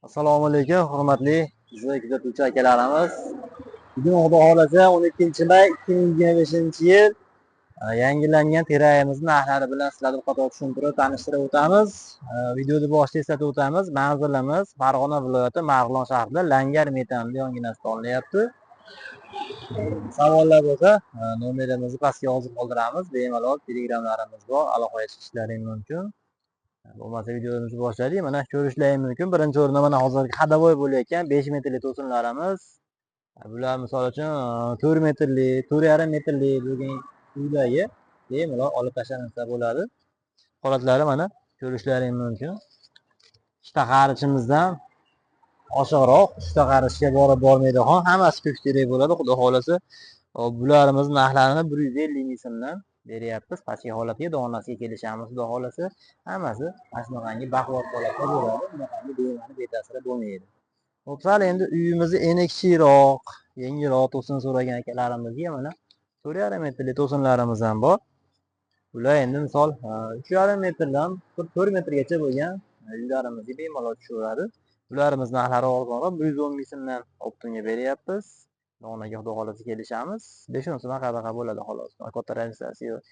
Assalomu alaykum, hurmatli bizni kuzatuvchi akalarimiz. Bugun Xudo xolasa 12-may 2025-yil yangilangan terayimizni narxlari bilan sizlarga qator tushuntirib, tanishtirib o'tamiz. Videoni boshida eslatib o'tamiz. Manzilimiz Farg'ona viloyati Marg'ilon shahrida Langar metanli yonginasida olinyapti. Savollar bo'lsa, nomerimizni pastga yozib qoldiramiz. Bemalol telegramlarimiz bor, aloqaga chiqishlaring mumkin. Bo'lmasa videomizni boshladik. Mana ko'rishlaring mumkin. Birinchi o'rinda mana hozirgi hadavoy bo'layotgan 5 metrli to'sinlarimiz. Bular misol uchun 4 metrli, 4,5 metrli bo'lgan uylarga bemalol olib tashlansa bo'ladi. Holatlari mana ko'rishlaring mumkin. Ikkita qarichimizdan oshiqroq, uchta qarichga borib bormaydigan, hammasi ko'k kerak bo'ladi. Xudo xolasa, bularimiz narxlarini 150 ming so'mdan beryapmiz. Pastki holatga donasiga kelishamiz. Xudo xolasa, hammasi ashnaqangi baquvvat holatda bo'ladi. Bunaqangi bema'ni betasir bo'lmaydi. Xo'p, endi uyimizni eni kichikroq, yengilroq to'sin so'ragan akalarimizga mana 4,5 metrli to'sinlarimiz ham bor. Bular endi misol 3,5 metrdan 4 metrgacha bo'lgan uylarimizga bemalol tushaveradi. Bularimiz narxlari arzonroq 110 ming so'mdan optimga beryapmiz. Donaga Xudo xolasa kelishamiz. 5-10 so'm qadaqa bo'ladi xolos. Katta raziyasi yo'q.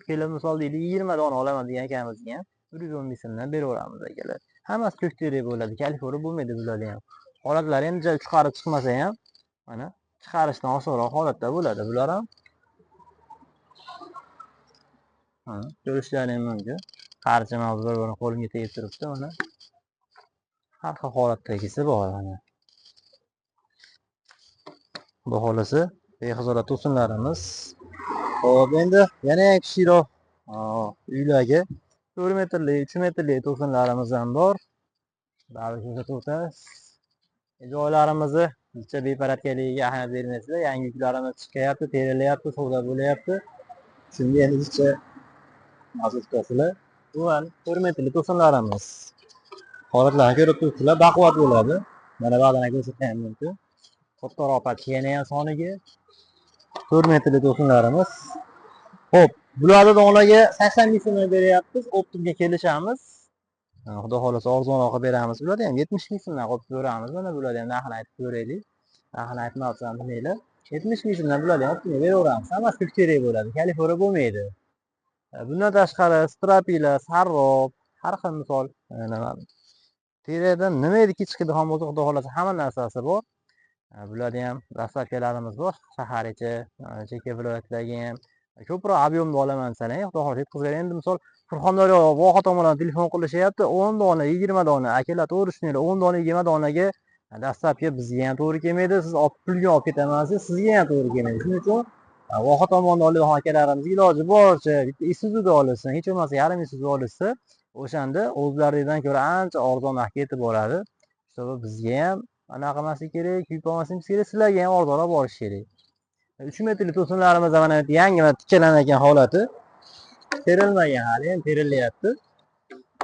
Kelib misol deylik 20 dona olaman degan akamizga ham 110 ming so'mdan beraveramiz akalar. Hammasi ko'kterak bo'ladi. Kalifori bo'lmaydi bularga ham. Holatlari endi chiqarib chiqmasa ham mana chiqarishdan osonroq holatda bo'ladi. Bular ham ko'rishlaring mumkin. Qarichamiz bir-birini qo'limga tegib turibdi mana. Har xil holatdagisi bor mana. Xudo xolasa bexizorat to'sinlarimiz. Xo'p, endi yana kichikroq uylarga 4 metrli, 3 metrli to'sinlarimiz ham bor. Ba'zi ko'rsatib o'tamiz. Joylarimizni uncha beparatgaligiga ahamiyat bermaysizlar. Yangi yuklarimiz chiqyapti, terilyapti, savdo bo'lyapti. Shunga endi uncha mas'ul tutasizlar. Bu 4 metrli to'sinlarimiz. Holatlarni ko'rib turibsizlar, baquvvat bo'ladi. Mana ba'zan ko'rsatayim mumkin. Kattaroq patchigani ham soniga 4 metrli to'sinlarimiz. Xo'p, bularni donaga 80 ming so'm beryapmiz, optimga kelishamiz. Xudo xolasa arzonroq beramiz. Bularni ham 70 ming so'mdan qilib ko'ramiz. Mana bularni ham narxini aytib ko'raylik. Narxini aytmasam bilmaylar. 70 ming so'mdan bularni ham optimga beraveramiz. Hammasi ko'k kerak bo'ladi. Kalifori bo'lmaydi. Bundan tashqari strapilar, sarrob, har xil misol nima teradan nima ediki chiqadigan bo'lsa, Xudo xolasa hamma narsasi bor. Bularni ham dastlabkilarimiz bor. Shahar ichi, chekka viloyatlarga ham ko'proq ob'yomda olaman desalar, Xudo xolasa yetkazib. Endi misol Surxondaryo voha tomonidan telefon qilishyapti. 10 dona, 20 dona, akalar to'g'ri tushuninglar. 10 dona, 20 donaga dastlabki bizga ham to'g'ri kelmaydi. Siz pulga olib ketaman, sizga ham to'g'ri kelmaydi. Shuning uchun voha tomonidan oladigan akalarimizga iloji boricha bitta Isuzuda olishsin, hech bo'lmasa yarim Isuzu olishsa, o'shanda o'zlaridan ko'ra ancha arzonroq ketib boradi. Sabab bizga ham anaqa emaslik kerak, yuk olmasligimiz kerak, sizlarga ham arzonroq borishi kerak. 3 metrli to'sinlarimiz mana yangi tikkalangan holati. Terilmagan hali, ham terilyapti.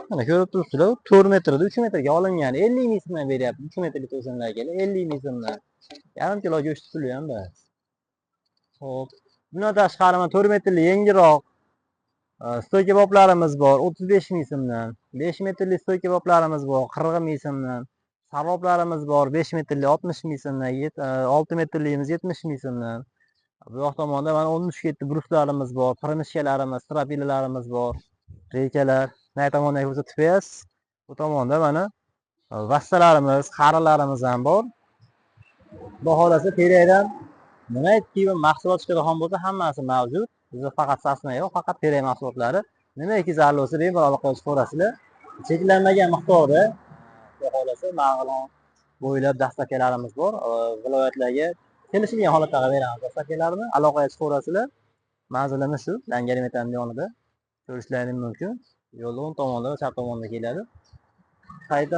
Mana ko'rib turibsizlar, 4 metrda 3 metrga olingan. 50 ming so'mdan beryapti 3 metrli to'sinlarga. 50 ming so'mdan. Yarim kilo go'sht puli ham bor. Xo'p, bundan tashqari 4 metrli yengilroq stoy keboblarimiz bor 35 ming so'mdan. 5 metrli stoy keboblarimiz bor 40 ming so'mdan. Sarroblarimiz bor 5 metrli 60 ming so'mdan, 6 metrligimiz 70 ming so'mdan. Bu yoq tomonda mana 13 ketdi bruslarimiz bor, pirmishkalarimiz, strapilalarimiz bor, reykalar. Nay tomondan ko'rsatib berasiz. Bu tomonda mana vassalarimiz, qarilarimiz ham bor. Xudo xolasa terakdan nimaiki mahsulot chiqadigan bo'lsa, hammasi mavjud. Bizda faqat sasna yo'q, faqat terak mahsulotlari. Nimaiki zarur bo'lsa, bemalol aloqa qilib ko'rasizlar. Cheklanmagan miqdorda Xudo xolasa Marg'ilon bo'ylab dastlabkilarimiz bor. Viloyatlarga kelishilgan holatda beramiz dastlabkilarni. Aloqaga chiqaverasizlar. Manzilimiz shu, Langar metanli yonida. Ko'rishlaringiz mumkin. Yo'lning o'ng tomonida va chap tomonida keladi. Qayta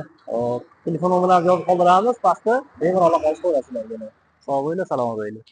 telefon nomerlarini yozib qoldiramiz, pastda bemalol aloqa qilib ko'rasizlar. Sog' bo'linglar, salomat bo'linglar.